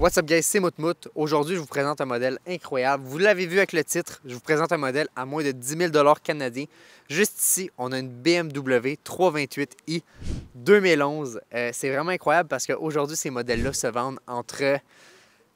What's up guys, c'est Moutmout. Aujourd'hui, je vous présente un modèle incroyable. Vous l'avez vu avec le titre, je vous présente un modèle à moins de 10 000 canadiens. Juste ici, on a une BMW 328i 2011. C'est vraiment incroyable parce qu'aujourd'hui, ces modèles-là se vendent entre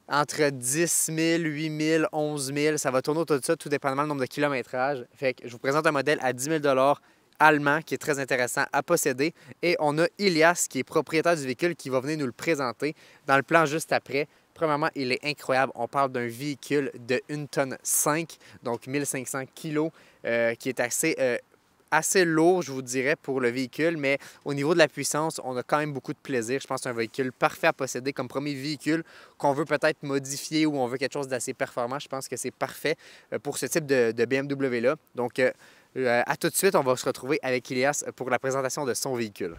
10 000, 8 000, 11 000. Ça va tourner autour de ça, tout dépendamment du nombre de kilométrage. Fait que je vous présente un modèle à 10 000 allemand qui est très intéressant à posséder. Et on a Ilias qui est propriétaire du véhicule qui va venir nous le présenter dans le plan juste après. Premièrement, il est incroyable. On parle d'un véhicule de 1,5 tonne, donc 1500 kg, qui est assez lourd, je vous dirais, pour le véhicule, mais au niveau de la puissance, on a quand même beaucoup de plaisir. Je pense que c'est un véhicule parfait à posséder comme premier véhicule qu'on veut peut-être modifier ou on veut quelque chose d'assez performant. Je pense que c'est parfait pour ce type de BMW-là. Donc, à tout de suite, on va se retrouver avec Ilias pour la présentation de son véhicule.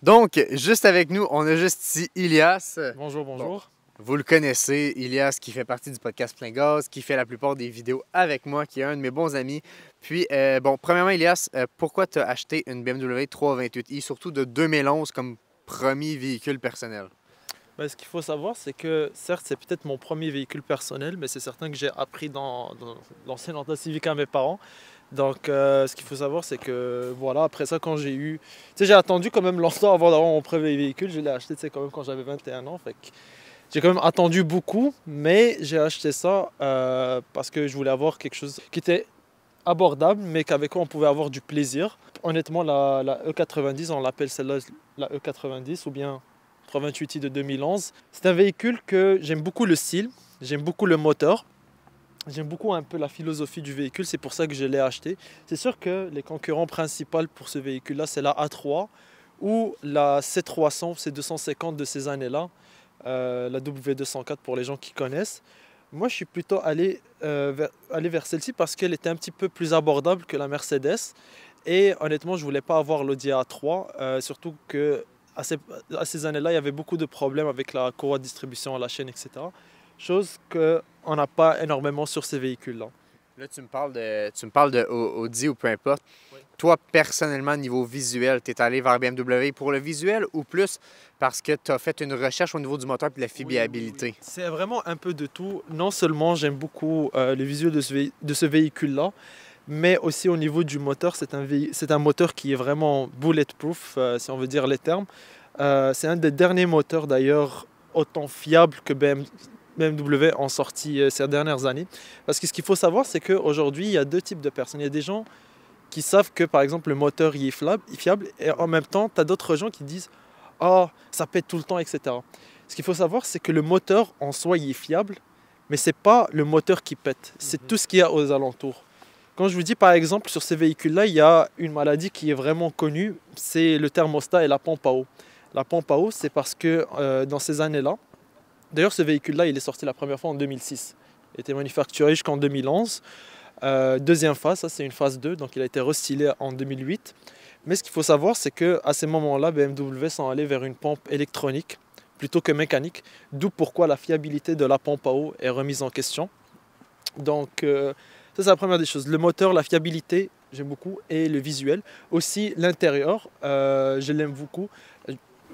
Donc, juste avec nous, on a juste ici Ilias. Bonjour, bonjour. Bon, vous le connaissez, Ilias qui fait partie du podcast Plein Gaz, qui fait la plupart des vidéos avec moi, qui est un de mes bons amis. Puis, premièrement, Ilias, pourquoi tu as acheté une BMW 328i, surtout de 2011, comme premier véhicule personnel? Ben, ce qu'il faut savoir, c'est que certes, c'est peut-être mon premier véhicule personnel, mais c'est certain que j'ai appris dans l'ancien Honda Civic à mes parents. Donc, ce qu'il faut savoir, c'est que voilà, après ça, quand j'ai eu. Tu sais, j'ai attendu quand même longtemps avant d'avoir mon premier véhicule. Je l'ai acheté, tu sais, quand même quand j'avais 21 ans. Fait que j'ai quand même attendu beaucoup, mais j'ai acheté ça parce que je voulais avoir quelque chose qui était abordable, mais qu'avec quoi on pouvait avoir du plaisir. Honnêtement, la E90, on l'appelle celle-là la E90 ou bien 328i de 2011. C'est un véhicule que j'aime beaucoup le style, j'aime beaucoup le moteur, j'aime beaucoup un peu la philosophie du véhicule, c'est pour ça que je l'ai acheté. C'est sûr que les concurrents principaux pour ce véhicule-là, c'est la A3 ou la C300, C250 de ces années-là, la W204 pour les gens qui connaissent. Moi, je suis plutôt allé vers celle-ci parce qu'elle était un petit peu plus abordable que la Mercedes. Et honnêtement, je ne voulais pas avoir l'Audi A3, surtout que à ces années-là, il y avait beaucoup de problèmes avec la courroie de distribution à la chaîne, etc. Chose qu'on n'a pas énormément sur ces véhicules-là. Là, tu me parles de Audi ou peu importe. Oui. Toi, personnellement, niveau visuel, tu es allé vers BMW pour le visuel ou plus parce que tu as fait une recherche au niveau du moteur et de la fiabilité? Oui. C'est vraiment un peu de tout. Non seulement j'aime beaucoup le visuel de ce véhicule-là, mais aussi au niveau du moteur, c'est un moteur qui est vraiment bulletproof, si on veut dire les termes. C'est un des derniers moteurs d'ailleurs autant fiable que BMW ont sorti ces dernières années. Parce que ce qu'il faut savoir, c'est qu'aujourd'hui, il y a deux types de personnes. Il y a des gens qui savent que, par exemple, le moteur il est fiable, et en même temps, tu as d'autres gens qui disent « Ah, ça pète tout le temps, etc. » Ce qu'il faut savoir, c'est que le moteur, en soi, il est fiable, mais ce n'est pas le moteur qui pète, c'est tout ce qu'il y a aux alentours. Quand je vous dis, par exemple, sur ces véhicules-là, il y a une maladie qui est vraiment connue, c'est le thermostat et la pompe à eau. La pompe à eau, c'est parce que dans ces années-là, d'ailleurs, ce véhicule-là, il est sorti la première fois en 2006. Il était manufacturé jusqu'en 2011. Deuxième phase, ça c'est une phase 2, donc il a été restylé en 2008. Mais ce qu'il faut savoir, c'est qu'à ces moments-là, BMW sont allés vers une pompe électronique plutôt que mécanique, d'où pourquoi la fiabilité de la pompe à eau est remise en question. Donc, ça c'est la première des choses. Le moteur, la fiabilité, j'aime beaucoup, et le visuel. Aussi, l'intérieur, je l'aime beaucoup.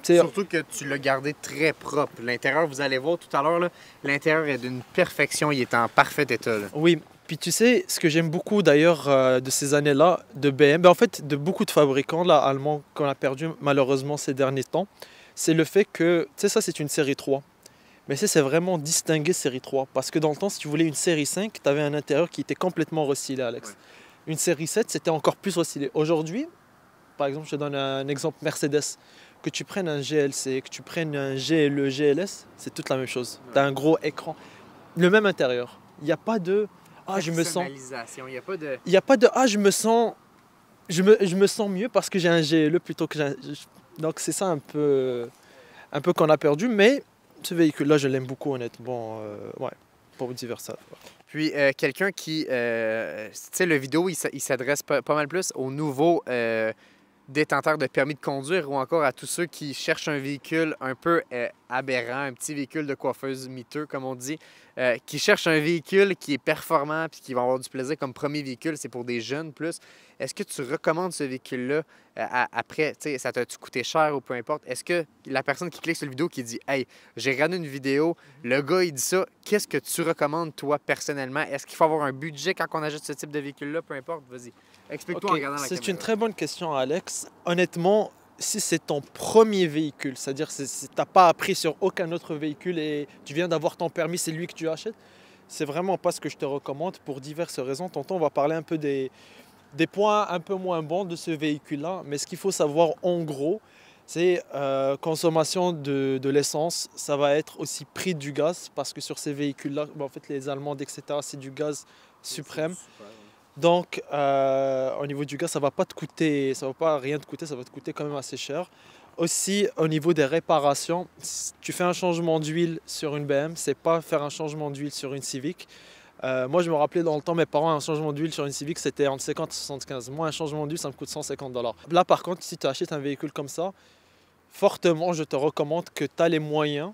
Surtout que tu l'as gardé très propre. L'intérieur, vous allez voir tout à l'heure, l'intérieur est d'une perfection, il est en parfait état. Là. Oui, puis tu sais, ce que j'aime beaucoup d'ailleurs de ces années-là, de BMW, en fait de beaucoup de fabricants là, allemands qu'on a perdu malheureusement ces derniers temps, c'est le fait que, tu sais, ça c'est une série 3. Mais c'est vraiment distingué série 3. Parce que dans le temps, si tu voulais une série 5, tu avais un intérieur qui était complètement restylé, Alex. Ouais. Une série 7, c'était encore plus restylé. Aujourd'hui, par exemple, je te donne un exemple Mercedes. Que tu prennes un GLC, que tu prennes un GLE, GLS, c'est toute la même chose. Ouais. Tu as un gros écran, le même intérieur. Il n'y a pas de « Ah, je me sens... » Il n'y a pas de... Il n'y a pas de « Ah, je me sens... Je me sens mieux parce que j'ai un GLE plutôt que j'ai un... » Donc c'est ça un peu qu'on a perdu. Mais ce véhicule-là, je l'aime beaucoup, honnêtement. Ouais, pour divers ça. Puis quelqu'un qui... tu sais, le vidéo, il s'adresse pas mal plus aux nouveaux... détenteurs de permis de conduire ou encore à tous ceux qui cherchent un véhicule un peu aberrant, un petit véhicule de coiffeuse miteux, comme on dit, qui cherchent un véhicule qui est performant puis qui va avoir du plaisir comme premier véhicule, c'est pour des jeunes plus. Est-ce que tu recommandes ce véhicule-là après, tu sais, ça t'a-tu coûté cher ou peu importe? Est-ce que la personne qui clique sur la vidéo qui dit « Hey, j'ai regardé une vidéo, le gars il dit ça », qu'est-ce que tu recommandes toi personnellement? Est-ce qu'il faut avoir un budget quand on achète ce type de véhicule-là? Peu importe, vas-y. Explique-toi en regardant la caméra. C'est une très bonne question, Alex. Honnêtement, si c'est ton premier véhicule, c'est-à-dire que tu n'as pas appris sur aucun autre véhicule et tu viens d'avoir ton permis, c'est lui que tu achètes, c'est vraiment pas ce que je te recommande pour diverses raisons. Tantôt, on va parler un peu des points un peu moins bons de ce véhicule-là, mais ce qu'il faut savoir en gros, c'est consommation de l'essence, ça va être aussi prix du gaz, parce que sur ces véhicules-là, en fait les Allemandes, etc., c'est du gaz suprême. Donc au niveau du gaz, ça va pas te coûter, ça va pas rien te coûter, ça va te coûter quand même assez cher. Aussi au niveau des réparations, si tu fais un changement d'huile sur une BM, c'est pas faire un changement d'huile sur une Civic. Moi, je me rappelais dans le temps, mes parents, un changement d'huile sur une Civic, c'était entre 50 et 75. Moi, un changement d'huile, ça me coûte 150 $. Là, par contre, si tu achètes un véhicule comme ça, fortement, je te recommande que tu as les moyens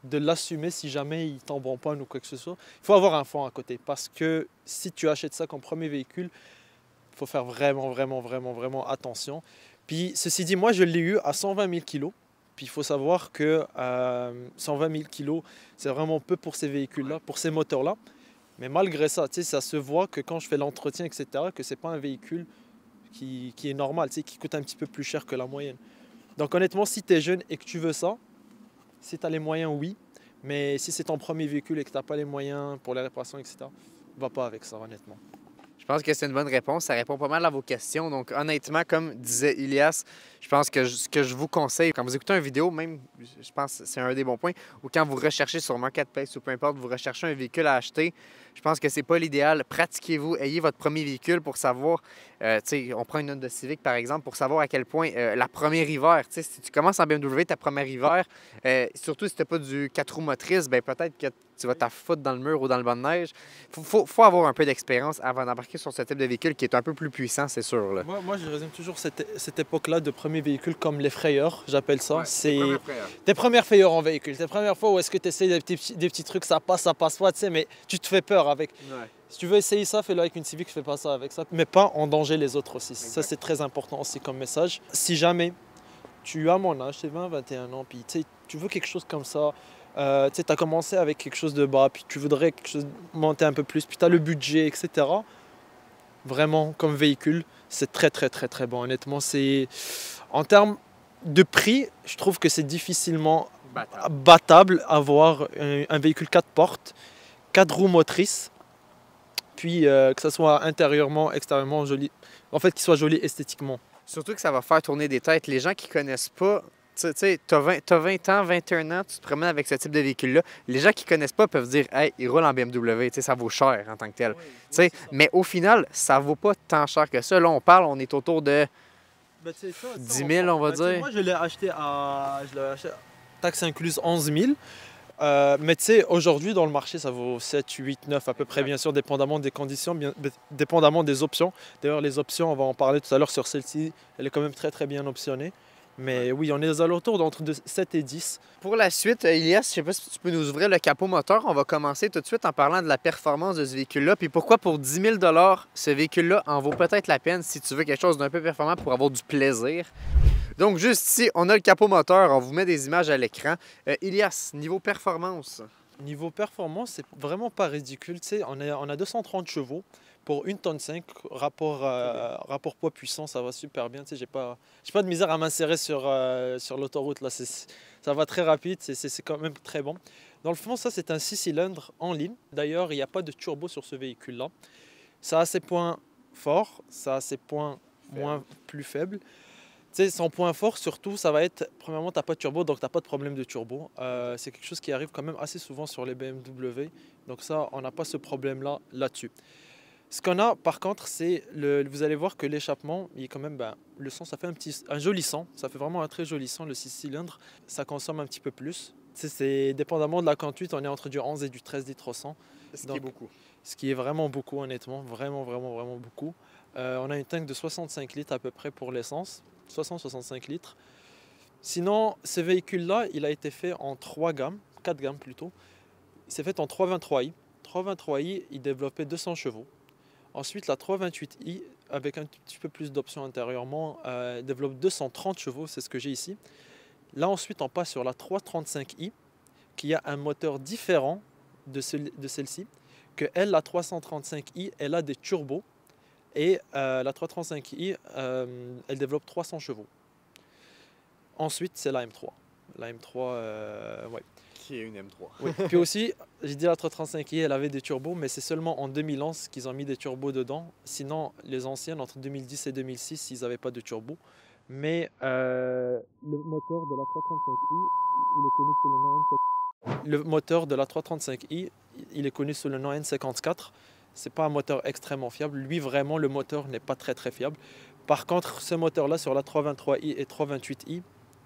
de l'assumer si jamais il tombe en panne ou quoi que ce soit. Il faut avoir un fonds à côté parce que si tu achètes ça comme premier véhicule, il faut faire vraiment attention. Puis, ceci dit, moi, je l'ai eu à 120 000 kilos. Puis il faut savoir que 120 000 kilos, c'est vraiment peu pour ces véhicules-là, pour ces moteurs-là. Mais malgré ça, ça se voit que quand je fais l'entretien, etc., que ce n'est pas un véhicule qui est normal, qui coûte un petit peu plus cher que la moyenne. Donc honnêtement, si tu es jeune et que tu veux ça, si tu as les moyens, oui. Mais si c'est ton premier véhicule et que tu n'as pas les moyens pour les réparations, etc., va pas avec ça, honnêtement. Je pense que c'est une bonne réponse. Ça répond pas mal à vos questions. Donc, honnêtement, comme disait Ilias, je pense que ce que je vous conseille, quand vous écoutez une vidéo, même, je pense que c'est un des bons points, ou quand vous recherchez sur Marketplace ou peu importe, vous recherchez un véhicule à acheter, je pense que c'est pas l'idéal. Pratiquez-vous, ayez votre premier véhicule pour savoir, on prend une Honda Civic par exemple, pour savoir à quel point la première hiver, si tu commences en BMW, ta première hiver, surtout si tu n'as pas du 4 roues motrices, ben peut-être que tu vas t'affoutre dans le mur ou dans le banc de neige. Faut avoir un peu d'expérience avant d'embarquer sur ce type de véhicule qui est un peu plus puissant, c'est sûr. Là. Moi, je résume toujours cette époque-là de premier véhicule comme les frayeurs, j'appelle ça. Ouais, c'est tes premières frayeurs en véhicule. Tes premières fois où est-ce que tu essayes des petits trucs, ça passe pas, mais tu te fais peur avec. Ouais. Si tu veux essayer ça, fais-le avec une Civic, fais pas ça avec ça. Mais pas en danger les autres aussi. Exact. Ça, c'est très important aussi comme message. Si jamais tu as mon âge, c'est 20, 21 ans, puis tu veux quelque chose comme ça, tu as commencé avec quelque chose de bas, puis tu voudrais quelque chose monter un peu plus, puis tu as le budget, etc. Vraiment, comme véhicule, c'est très bon. Honnêtement, c'est en termes de prix, je trouve que c'est difficilement battable avoir un véhicule 4 portes, 4 roues motrices, puis que ça soit intérieurement, extérieurement joli, en fait qu'il soit joli esthétiquement. Surtout que ça va faire tourner des têtes. Les gens qui connaissent pas, tu sais, t'as 20 ans, 21 ans, tu te promènes avec ce type de véhicule-là. Les gens qui connaissent pas peuvent dire « Hey, il roule en BMW, ça vaut cher en tant que tel. Oui, mais au final, ça vaut pas tant cher que ça. Là, on est autour de 10 000, on va dire. Moi, je l'ai acheté à taxe incluse 11 000. Mais tu sais, aujourd'hui dans le marché, ça vaut 7, 8, 9 à peu près, bien sûr, dépendamment des conditions, dépendamment des options. D'ailleurs, les options, on va en parler tout à l'heure sur celle-ci, elle est quand même très bien optionnée. Mais oui, on est aux alentours d'entre 7 et 10. Pour la suite, Ilias, je ne sais pas si tu peux nous ouvrir le capot moteur. On va commencer tout de suite en parlant de la performance de ce véhicule-là. Puis pourquoi pour 10 000 $, ce véhicule-là en vaut peut-être la peine si tu veux quelque chose d'un peu performant pour avoir du plaisir. Donc juste ici, on a le capot moteur. On vous met des images à l'écran. Ilias, niveau performance? Niveau performance, c'est vraiment pas ridicule. Tu sais, on a 230 chevaux. Pour 1,5 tonne, rapport poids-puissance, ça va super bien. Tu sais, j'ai pas de misère à m'insérer sur l'autoroute. Là. Ça va très rapide, c'est quand même très bon. Dans le fond, ça, c'est un 6 cylindres en ligne. D'ailleurs, il n'y a pas de turbo sur ce véhicule-là. Ça a ses points forts, ça a ses points plus faibles. Tu sais, son point fort, surtout, ça va être, premièrement, tu n'as pas de turbo, donc tu n'as pas de problème de turbo. C'est quelque chose qui arrive quand même assez souvent sur les BMW. Donc ça, on n'a pas ce problème-là là-dessus. Ce qu'on a par contre, c'est, vous allez voir que l'échappement, il est quand même, le son, ça fait un joli son, ça fait vraiment un très joli son, le 6 cylindres, ça consomme un petit peu plus. C'est dépendamment de la conduite, on est entre du 11 et du 13 litres au 100. Ce qui est beaucoup. Ce qui est vraiment beaucoup, honnêtement, vraiment beaucoup. On a une tank de 65 litres à peu près pour l'essence, 60-65 litres. Sinon, ce véhicule-là, il a été fait en 3 gammes, 4 gammes plutôt. Il s'est fait en 323i. 323i, il développait 200 chevaux. Ensuite, la 328i, avec un petit peu plus d'options intérieurement, développe 230 chevaux, c'est ce que j'ai ici. Là, ensuite, on passe sur la 335i, qui a un moteur différent de celle-ci, que elle, la 335i, elle a des turbos, et la 335i, elle développe 300 chevaux. Ensuite, c'est la M3. La M3, ouais. Qui est une M3. Oui. Puis aussi, j'ai dit la 335i, elle avait des turbos, mais c'est seulement en 2011 qu'ils ont mis des turbos dedans. Sinon, les anciennes, entre 2010 et 2006, ils n'avaient pas de turbo. Mais le moteur de la 335i, il est connu sous le nom N54. Le moteur de la 335i, il est connu sous le nom N54. C'est pas un moteur extrêmement fiable. Lui, vraiment, le moteur n'est pas très fiable. Par contre, ce moteur-là, sur la 323i et 328i,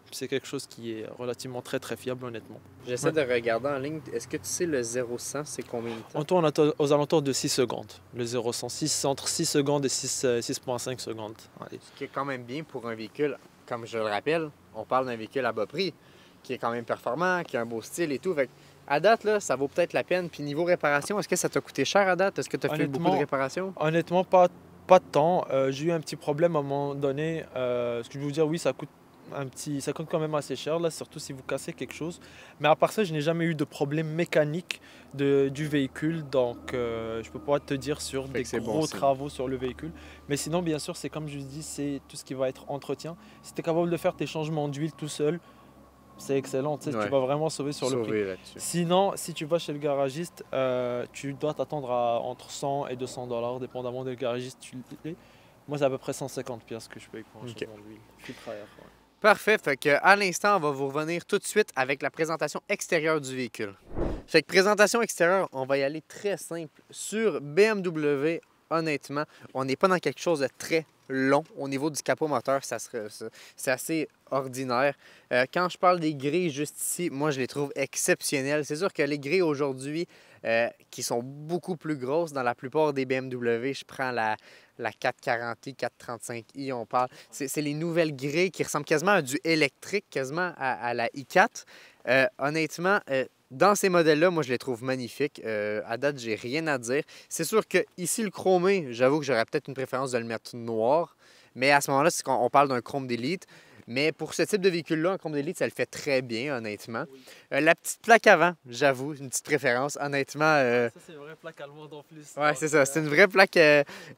c'est quelque chose qui est relativement très fiable, honnêtement. J'essaie de regarder en ligne. Est-ce que tu sais le 0-100, c'est combien de temps? On tourne aux alentours de 6 secondes. Le 0-100, c'est entre 6 secondes et 6,5 secondes. Allez. Ce qui est quand même bien pour un véhicule, comme je le rappelle, on parle d'un véhicule à bas prix, qui est quand même performant, qui a un beau style et tout. Fait à date, là, ça vaut peut-être la peine. Puis niveau réparation, est-ce que ça t'a coûté cher à date? Est-ce que tu as fait beaucoup de réparations? Honnêtement, pas de temps. J'ai eu un petit problème à un moment donné. Ce que je veux vous dire, oui, ça coûte quand même assez cher, là, surtout si vous cassez quelque chose. Mais à part ça, je n'ai jamais eu de problème mécanique du véhicule, donc je peux pas te dire sur des gros travaux sur le véhicule. Mais sinon, bien sûr, c'est comme je dis, c'est tout ce qui va être entretien. Si tu es capable de faire tes changements d'huile tout seul, c'est excellent, tu vas vraiment sauver sur le prix. Sinon, si tu vas chez le garagiste, tu dois t'attendre à entre 100 et 200 $, dépendamment du garagiste. Moi, c'est à peu près 150 $ que je paye pour un changement d'huile. Filtre à air. Ouais. Parfait. Fait que, à l'instant, on va vous revenir tout de suite avec la présentation extérieure du véhicule. Fait que présentation extérieure, on va y aller très simple. Sur BMW, honnêtement, on n'est pas dans quelque chose de très long. Au niveau du capot moteur, c'est assez ordinaire. Quand je parle des grilles juste ici, moi, je les trouve exceptionnelles. C'est sûr que les grilles aujourd'hui, qui sont beaucoup plus grosses dans la plupart des BMW, je prends la 440i, 435i, on parle. C'est les nouvelles grilles qui ressemblent quasiment à du électrique, quasiment à la i4. Honnêtement, dans ces modèles-là, moi, je les trouve magnifiques. À date, j'ai rien à dire. C'est sûr que ici, le chromé, j'avoue que j'aurais peut-être une préférence de le mettre noir. Mais à ce moment-là, c'est qu'on parle d'un chrome d'élite. Mais pour ce type de véhicule-là, un chrome d'élite, ça le fait très bien, honnêtement. Oui. La petite plaque avant, j'avoue, une petite préférence, honnêtement. Ça, c'est une vraie plaque allemande en plus. Oui, c'est ça. C'est une vraie plaque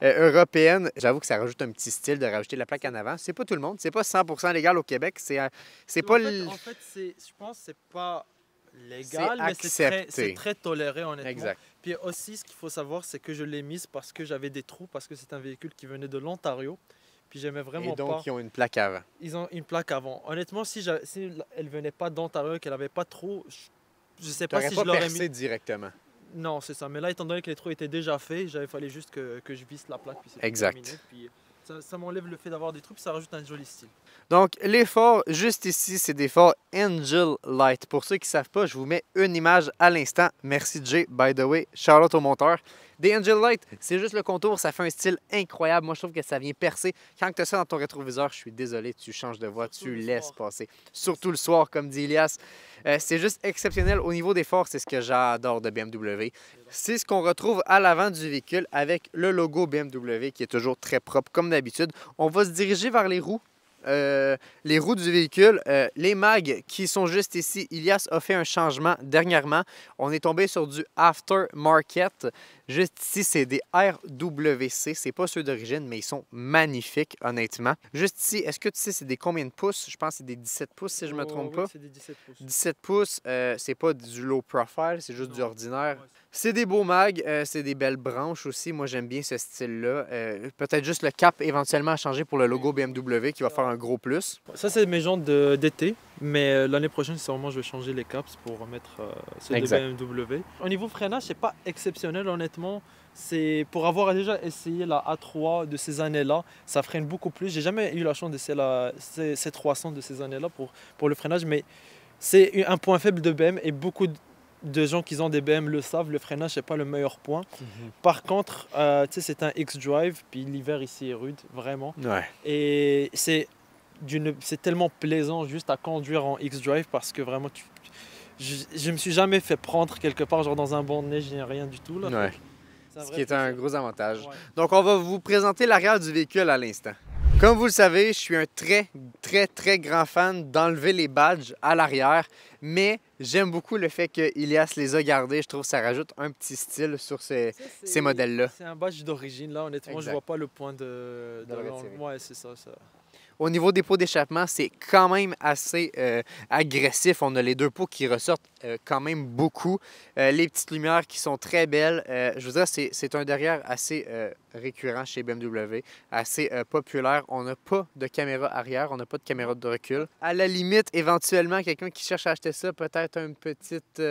européenne. J'avoue que ça rajoute un petit style de rajouter la plaque en avant. C'est pas tout le monde. C'est pas 100% légal au Québec. C'est pas... En fait, je pense que c'est pas légal, mais c'est très toléré, honnêtement. Exact. Puis aussi, ce qu'il faut savoir, c'est que je l'ai mise parce que j'avais des trous, parce que c'est un véhicule qui venait de l'Ontario. Puis j'aimais vraiment pas. Et donc, ils ont une plaque avant. Ils ont une plaque avant. Honnêtement, si elle venait pas d'Ontario, qu'elle avait pas trop, je sais pas si je l'aurais mis directement. Non, c'est ça. Mais là, étant donné que les trous étaient déjà faits, il fallait juste que je visse la plaque. Puis exact. Terminé, puis ça m'enlève le fait d'avoir des trous, puis ça rajoute un joli style. Donc, les phares, juste ici, c'est des phares Angel Light. Pour ceux qui ne savent pas, je vous mets une image à l'instant. Merci Jay, by the way. Shout out au monteur. Des Angel Light, c'est juste le contour, ça fait un style incroyable. Moi, je trouve que ça vient percer. Quand tu as ça dans ton rétroviseur, je suis désolé, tu changes de voie, tu laisses passer. Surtout le soir, comme dit Elias. C'est juste exceptionnel. Au niveau des phares, c'est ce que j'adore de BMW. C'est ce qu'on retrouve à l'avant du véhicule avec le logo BMW qui est toujours très propre, comme d'habitude. On va se diriger vers les roues. Les roues du véhicule, les mags qui sont juste ici. Elias a fait un changement dernièrement. On est tombé sur du aftermarket. Juste ici, c'est des RWC. C'est pas ceux d'origine, mais ils sont magnifiques, honnêtement. Juste ici, est-ce que tu sais c'est des combien de pouces? Je pense que c'est des 17 pouces, si je me trompe pas. C'est des 17 pouces. 17 pouces, c'est pas du low profile, c'est juste du ordinaire. C'est des beaux mags, c'est des belles branches aussi. Moi, j'aime bien ce style-là. Peut-être juste le cap éventuellement à changer pour le logo BMW qui va faire un gros plus. Ça, c'est mes jantes d'été, mais l'année prochaine, sûrement, je vais changer les caps pour mettre ceux de BMW. Au niveau freinage, c'est pas exceptionnel, honnêtement. C'est pour avoir déjà essayé la A3 de ces années-là, ça freine beaucoup plus. J'ai jamais eu la chance d'essayer la C300 de ces années-là pour le freinage, mais c'est un point faible de BM et beaucoup de gens qui ont des BM le savent, le freinage c'est pas le meilleur point. Par contre, c'est un X-Drive, puis l'hiver ici est rude, vraiment. Ouais. Et c'est tellement plaisant juste à conduire en X-Drive parce que vraiment, je me suis jamais fait prendre quelque part, genre dans un banc de neige, ni rien du tout. Là. Ouais. C'est un Ce vrai qui est un plaisir. gros avantage. Ouais. Donc, on va vous présenter l'arrière du véhicule à l'instant. Comme vous le savez, je suis un très grand fan d'enlever les badges à l'arrière, mais j'aime beaucoup le fait qu'Ilias les a gardés. Je trouve que ça rajoute un petit style sur ces modèles-là. C'est un badge d'origine, là, honnêtement, Exact. je vois pas le point de le retirer. Ouais, c'est ça. Au niveau des pots d'échappement, c'est quand même assez agressif. On a les deux pots qui ressortent quand même beaucoup. Les petites lumières qui sont très belles. Je vous dirais, c'est un derrière assez récurrent chez BMW, assez populaire. On n'a pas de caméra arrière, on n'a pas de caméra de recul. À la limite, éventuellement, quelqu'un qui cherche à acheter ça, peut-être une petite...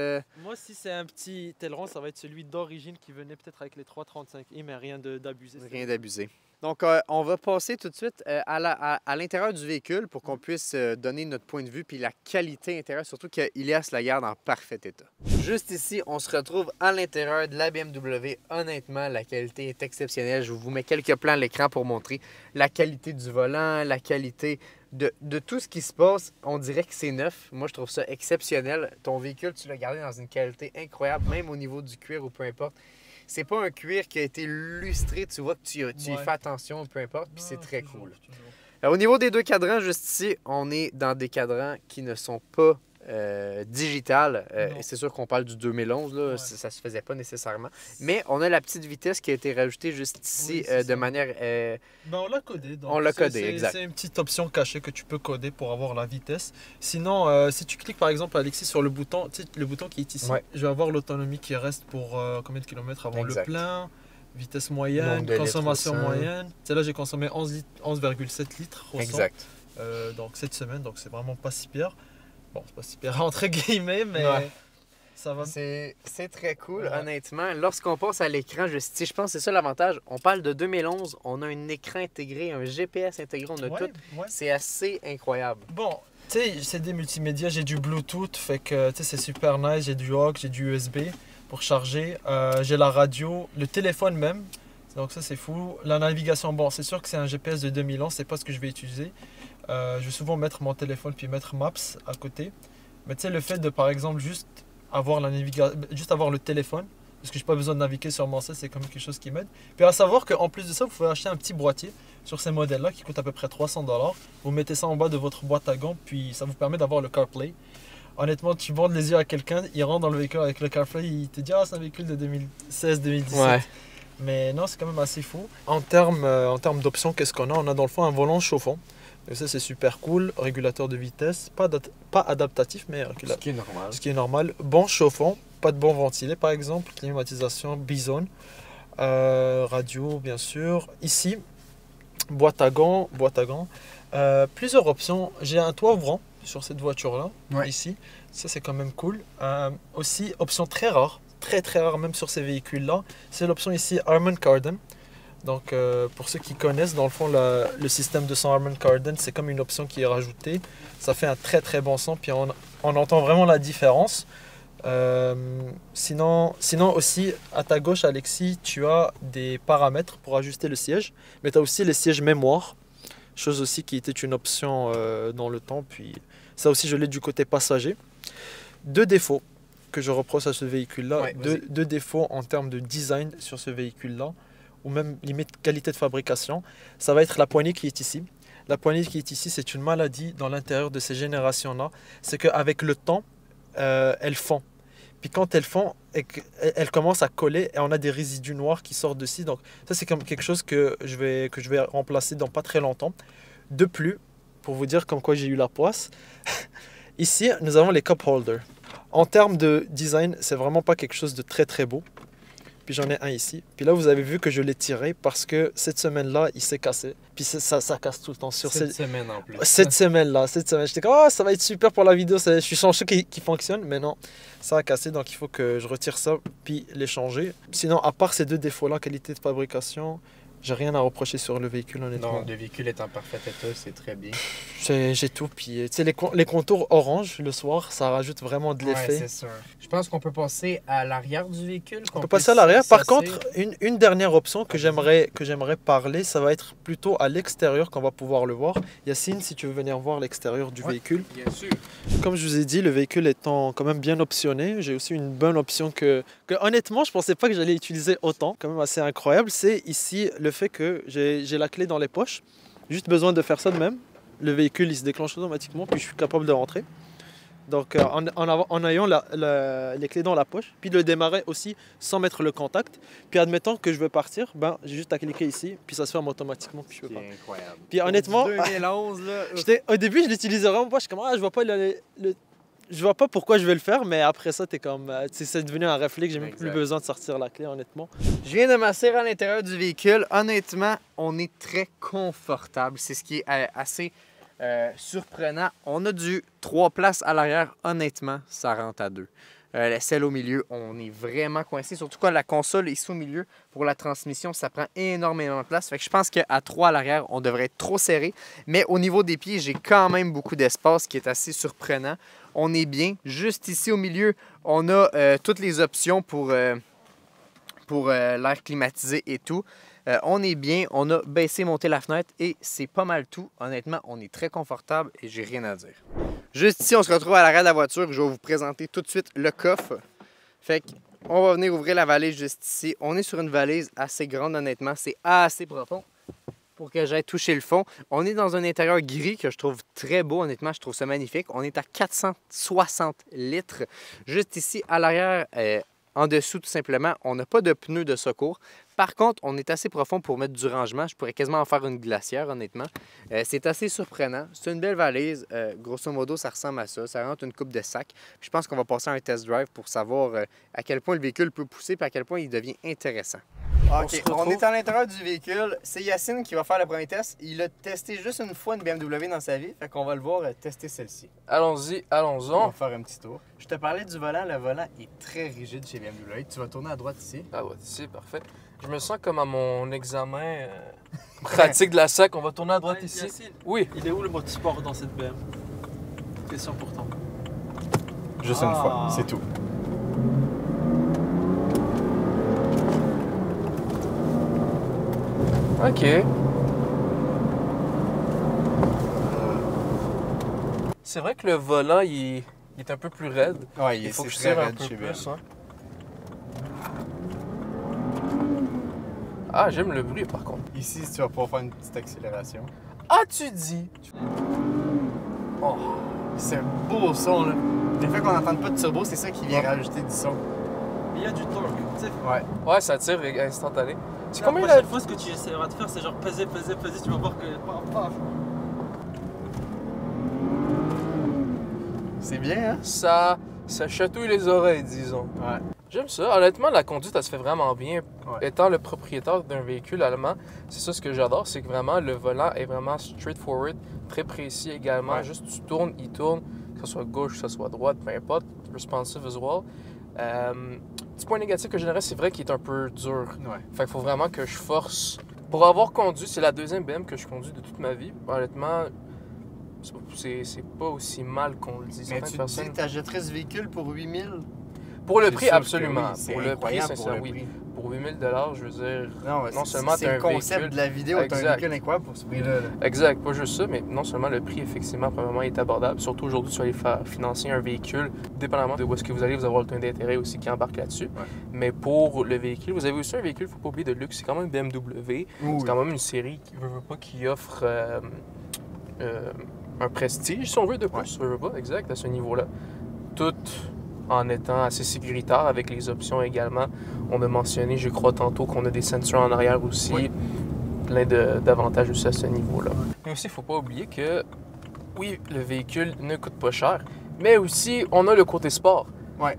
Moi, si c'est un petit aileron, ça va être celui d'origine qui venait peut-être avec les 335i, mais rien d'abusé. Rien d'abusé. Donc, on va passer tout de suite à l'intérieur du véhicule pour qu'on puisse donner notre point de vue puis la qualité intérieure, surtout qu'Ilias la garde en parfait état. Juste ici, on se retrouve à l'intérieur de la BMW. Honnêtement, la qualité est exceptionnelle. Je vous mets quelques plans à l'écran pour montrer la qualité du volant, la qualité de tout ce qui se passe. On dirait que c'est neuf. Moi, je trouve ça exceptionnel. Ton véhicule, tu l'as gardé dans une qualité incroyable, même au niveau du cuir ou peu importe. C'est pas un cuir qui a été lustré, tu vois que tu y fais attention, peu importe, puis c'est très cool. Au niveau des deux cadrans, juste ici, on est dans des cadrans qui ne sont pas digitales. Et c'est sûr qu'on parle du 2011, là, ça se faisait pas nécessairement. Mais on a la petite vitesse qui a été rajoutée juste ici de manière... on l'a codé. Donc on l'a codé, exact. C'est une petite option cachée que tu peux coder pour avoir la vitesse. Sinon, si tu cliques par exemple, Alexis, sur le bouton qui est ici, je vais avoir l'autonomie qui reste pour combien de kilomètres avant le plein, vitesse moyenne, consommation moyenne. Là, j'ai consommé 11,7 litres au 100. Exact. Donc cette semaine, donc c'est vraiment pas si pire. Bon, c'est pas si pire entre guillemets, mais ça va. C'est très cool, honnêtement. Lorsqu'on passe à l'écran, je pense que c'est ça l'avantage. On parle de 2011, on a un écran intégré, un GPS intégré, on a tout. C'est assez incroyable. Bon, tu sais, c'est des multimédias, j'ai du Bluetooth, fait que c'est super nice, j'ai du aux, j'ai du USB pour charger, j'ai la radio, le téléphone même. Donc ça c'est fou. La navigation, bon, c'est sûr que c'est un GPS de 2011, c'est pas ce que je vais utiliser. Je vais souvent mettre mon téléphone puis mettre Maps à côté. Mais tu sais, le fait de par exemple juste avoir le téléphone, parce que je n'ai pas besoin de naviguer sur mon site, c'est quand même quelque chose qui m'aide. Puis à savoir qu'en plus de ça, vous pouvez acheter un petit boîtier sur ces modèles-là qui coûte à peu près 300 $. Vous mettez ça en bas de votre boîte à gants, puis ça vous permet d'avoir le CarPlay. Honnêtement, tu bandes les yeux à quelqu'un, il rentre dans le véhicule avec le CarPlay, il te dit « Ah, c'est un véhicule de 2016-2017 Ouais. ». Mais non, c'est quand même assez fou. En termes d'options, qu'est-ce qu'on a? On a dans le fond un volant chauffant. Et ça, c'est super cool. Régulateur de vitesse, pas adaptatif, mais régulateur. Ce qui est normal. Ce qui est normal. Banc chauffant, pas de banc ventilé par exemple. Climatisation Bison. Radio, bien sûr. Ici, boîte à gants. Plusieurs options. J'ai un toit ouvrant sur cette voiture-là. Ici. Ça, c'est quand même cool. Aussi, option très rare. Très rare même sur ces véhicules-là. C'est l'option ici Harman Kardon. Donc pour ceux qui connaissent, dans le fond, le système de son Harman Kardon, c'est comme une option qui est rajoutée. Ça fait un très bon son, puis on entend vraiment la différence. Sinon aussi, à ta gauche, Alexis, tu as des paramètres pour ajuster le siège. Mais tu as aussi les sièges mémoire, chose aussi qui était une option dans le temps. Puis ça aussi, je l'ai du côté passager. Deux défauts que je reproche à ce véhicule-là. Deux défauts en termes de design sur ce véhicule-là, ou même limite qualité de fabrication, ça va être la poignée qui est ici. La poignée qui est ici, c'est une maladie dans l'intérieur de ces générations-là. C'est qu'avec le temps, elles fond. Puis quand elles fond, elles commencent à coller et on a des résidus noirs qui sortent d'ici. Donc ça, c'est comme quelque chose que je vais remplacer dans pas très longtemps. De plus, pour vous dire comme quoi j'ai eu la poisse, ici, nous avons les cup holders. En termes de design, c'est vraiment pas quelque chose de très beau. Puis j'en ai un ici. Puis là, vous avez vu que je l'ai tiré parce que cette semaine-là, il s'est cassé. Puis ça casse tout le temps. Cette semaine en plus. Cette semaine-là. J'étais comme, oh, ça va être super pour la vidéo. Je suis chanceux qu'il fonctionne. Mais non, ça a cassé. Donc il faut que je retire ça puis l'échanger. Sinon, à part ces deux défauts-là, qualité de fabrication, J'ai rien à reprocher sur le véhicule, honnêtement. Non, le véhicule est en parfait état, c'est très bien. J'ai tout. Puis, tu sais, les contours orange le soir, ça rajoute vraiment de Ouais, l'effet. c'est sûr. Je pense qu'on peut passer à l'arrière du véhicule. On peut passer à l'arrière. Par contre, une dernière option que j'aimerais parler, ça va être plutôt à l'extérieur qu'on va pouvoir le voir. Yacine, si tu veux venir voir l'extérieur du véhicule. Bien sûr. Comme je vous ai dit, le véhicule étant quand même bien optionné, j'ai aussi une bonne option que honnêtement, je pensais pas que j'allais utiliser autant. Quand même assez incroyable, c'est ici le fait que j'ai la clé dans les poches. Juste besoin de faire ça de même. Le véhicule, il se déclenche automatiquement, puis je suis capable de rentrer. Donc en ayant les clés dans la poche, puis de le démarrer aussi sans mettre le contact. Puis admettons que je veux partir, ben, j'ai juste à cliquer ici, puis ça se ferme automatiquement, puis je peux partir. C'est incroyable. Puis honnêtement, 2011, là. au début je l'utilisais vraiment pas, je suis comme, je vois pas je vois pas pourquoi je vais le faire, mais après ça, t'es comme, c'est devenu un réflexe, j'ai même plus besoin de sortir la clé, honnêtement. Je viens de m'asseoir à l'intérieur du véhicule. Honnêtement, on est très confortable. C'est ce qui est assez surprenant. On a du 3 places à l'arrière. Honnêtement, ça rentre à 2. Celle au milieu, on est vraiment coincé. Surtout quand la console est ici au milieu. Pour la transmission, ça prend énormément de place. Fait que je pense qu'à 3 à l'arrière, on devrait être trop serré. Mais au niveau des pieds, j'ai quand même beaucoup d'espace, qui est assez surprenant. On est bien. Juste ici au milieu, on a toutes les options pour l'air climatisé et tout. On est bien, on a baissé, monté la fenêtre et c'est pas mal tout. Honnêtement, on est très confortable et j'ai rien à dire. Juste ici, on se retrouve à l'arrière de la voiture. Je vais vous présenter tout de suite le coffre. Fait qu'on va venir ouvrir la valise juste ici. On est sur une valise assez grande, honnêtement. C'est assez profond pour que j'aille toucher le fond. On est dans un intérieur gris que je trouve très beau, honnêtement. Je trouve ça magnifique. On est à 460 litres. Juste ici, à l'arrière, en dessous, tout simplement, on n'a pas de pneus de secours. Par contre, on est assez profond pour mettre du rangement. Je pourrais quasiment en faire une glacière, honnêtement. C'est assez surprenant. C'est une belle valise. Grosso modo, ça ressemble à ça. Ça rentre une coupe de sac. Je pense qu'on va passer un test drive pour savoir à quel point le véhicule peut pousser et à quel point il devient intéressant. OK, on est à l'intérieur du véhicule. C'est Yacine qui va faire le premier test. Il a testé juste une fois une BMW dans sa vie. Fait qu'on va le voir tester celle-ci. Allons-y, On allons-en. va faire un petit tour. Je te parlais du volant. Le volant est très rigide chez BMW. Tu vas tourner à droite ici. Ah ouais, c'est parfait. Je me sens comme à mon examen pratique de la SAC. On va tourner à droite ici. Yacine, Oui. il est où le mode sport dans cette BM? Question pourtant. Juste une fois, c'est tout. OK. C'est vrai que le volant, il est un peu plus raide. Ouais, Il faut que je très tire un raide peu chez BMW. plus. Hein. Ah, j'aime le bruit par contre. Ici, tu vas pouvoir faire une petite accélération. Ah, tu dis? Oh, c'est un beau son, là. Le fait qu'on n'entende pas de turbo, c'est ça qui vient rajouter du son. Il y a du torque, tu sais. Ouais. Ouais, ça tire instantané. C'est La combien prochaine là? fois, ce que tu essaieras de faire, c'est genre peser, tu vas voir que... Paf. C'est bien, hein? Ça chatouille les oreilles, disons. Ouais. J'aime ça. Honnêtement, la conduite, elle se fait vraiment bien. Ouais. Étant le propriétaire d'un véhicule allemand, c'est ça ce que j'adore, c'est que vraiment le volant est vraiment straightforward, très précis également. Ouais. Juste tu tournes, il tourne, que ce soit gauche, que ce soit droite, peu importe. Responsive as well. Petit point négatif que je dirais, c'est vrai qu'il est un peu dur. Ouais. Fait qu'il faut vraiment que je force. Pour avoir conduit, c'est la deuxième BM que je conduis de toute ma vie. Honnêtement, c'est pas aussi mal qu'on le dit. Mais Certaines tu te personnes... dis que t'achèterais ce véhicule pour 8000? Pour le C'est prix, sûr que absolument. oui, c'est Pour le prix, incroyable c'est pour ça, le oui. prix. Pour 8000 je veux dire, Non, seulement c'est t'as le un concept véhicule... de la vidéo, t'as un Exact. véhicule incroyable pour ce prix-là. Là. Exact, pas juste ça, mais non seulement le prix, effectivement, premièrement, est abordable. Surtout aujourd'hui, tu vas aller faire financer un véhicule, dépendamment de où est-ce que vous allez, vous avoir le taux d'intérêt aussi qui embarque là-dessus. Ouais. Mais pour le véhicule, vous avez aussi un véhicule, il ne faut pas oublier, de luxe. C'est quand même BMW. C'est quand même une série qui offre un prestige, si on veut, de plus. Exact, à ce niveau-là. Tout en étant assez sécuritaire avec les options également. On a mentionné, je crois, tantôt qu'on a des sensors en arrière aussi. Oui. Plein d'avantages aussi à ce niveau-là. Mais aussi, il ne faut pas oublier que, oui, le véhicule ne coûte pas cher, mais aussi, on a le côté sport. Ouais.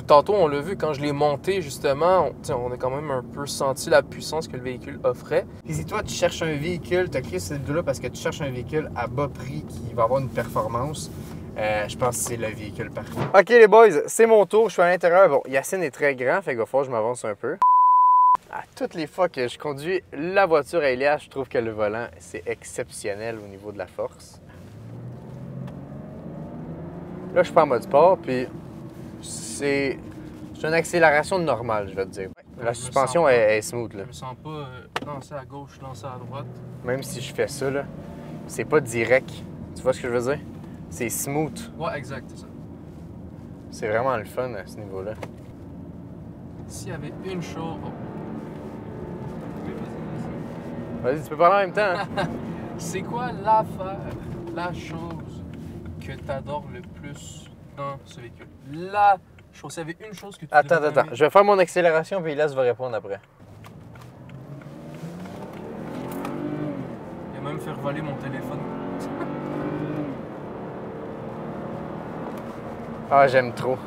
Tantôt, on l'a vu, quand je l'ai monté, justement, on a quand même un peu senti la puissance que le véhicule offrait. Et si toi, tu cherches un véhicule, tu as créé cette vidéo-là parce que tu cherches un véhicule à bas prix qui va avoir une performance, je pense que c'est le véhicule parfait. OK les boys, c'est mon tour, je suis à l'intérieur. Bon, Yacine est très grand, fait qu'il va falloir que je m'avance un peu. À toutes les fois que je conduis la voiture à Elias, je trouve que le volant, c'est exceptionnel au niveau de la force. Là, je suis pas en mode sport, puis c'est une accélération normale, je vais te dire. La suspension est smooth, là. Je me sens pas lancer à gauche, lancer à droite. Même si je fais ça, là, c'est pas direct. Tu vois ce que je veux dire? C'est smooth. Ouais, exact, c'est ça. C'est vraiment le fun à ce niveau-là. S'il y avait une chose... Oh. Vas-y, tu peux parler en même temps. Hein? C'est quoi l'affaire, la chose que tu adores le plus dans ce véhicule? La chose. S'il y avait une chose que tu Attends. devrais aimer- Je vais faire mon accélération, puis Elias va répondre après. Il a même fait voler mon téléphone. Ah, j'aime trop.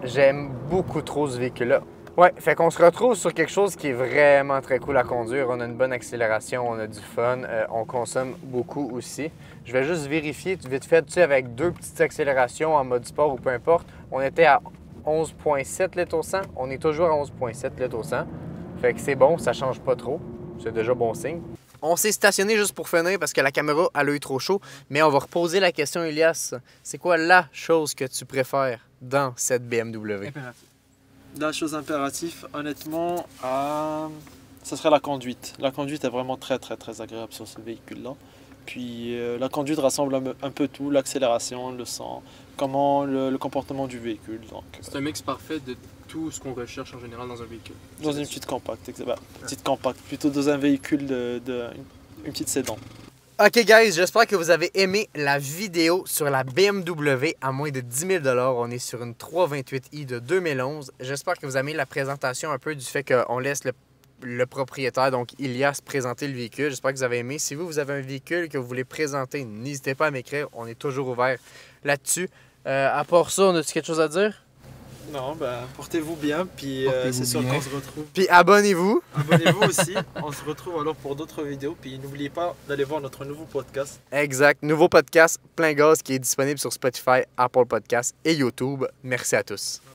J'aime beaucoup trop ce véhicule-là. Ouais, fait qu'on se retrouve sur quelque chose qui est vraiment très cool à conduire. On a une bonne accélération, on a du fun, on consomme beaucoup aussi. Je vais juste vérifier vite fait, tu sais, avec 2 petites accélérations en mode sport ou peu importe. On était à 11,7 litres au 100. On est toujours à 11,7 litres au 100. Fait que c'est bon, ça change pas trop. C'est déjà bon signe. On s'est stationné juste pour finir parce que la caméra, elle a eu trop chaud. Mais on va reposer la question, Elias. C'est quoi la chose que tu préfères dans cette BMW? Impératif. La chose impérative, honnêtement, ça serait la conduite. La conduite est vraiment très agréable sur ce véhicule-là. Puis la conduite rassemble un peu tout, l'accélération, le son, le comportement du véhicule. C'est un mix parfait de tout ce qu'on recherche en général dans un véhicule. Dans une petite compacte, petite compacte, plutôt dans un véhicule une petite sédan. Ok guys, j'espère que vous avez aimé la vidéo sur la BMW à moins de 10 000 $. On est sur une 328i de 2011. J'espère que vous avez aimé la présentation un peu du fait qu'on laisse le propriétaire, donc Elias, présenter le véhicule. J'espère que vous avez aimé. Si vous avez un véhicule que vous voulez présenter, n'hésitez pas à m'écrire. On est toujours ouvert là-dessus. À part ça, on a-t-il quelque chose à dire? Non, portez-vous bien, puis c'est sûr qu'on se retrouve. Puis abonnez-vous. Abonnez-vous aussi. On se retrouve alors pour d'autres vidéos. Puis n'oubliez pas d'aller voir notre nouveau podcast. Exact. Nouveau podcast Plein Gaz qui est disponible sur Spotify, Apple Podcasts et YouTube. Merci à tous.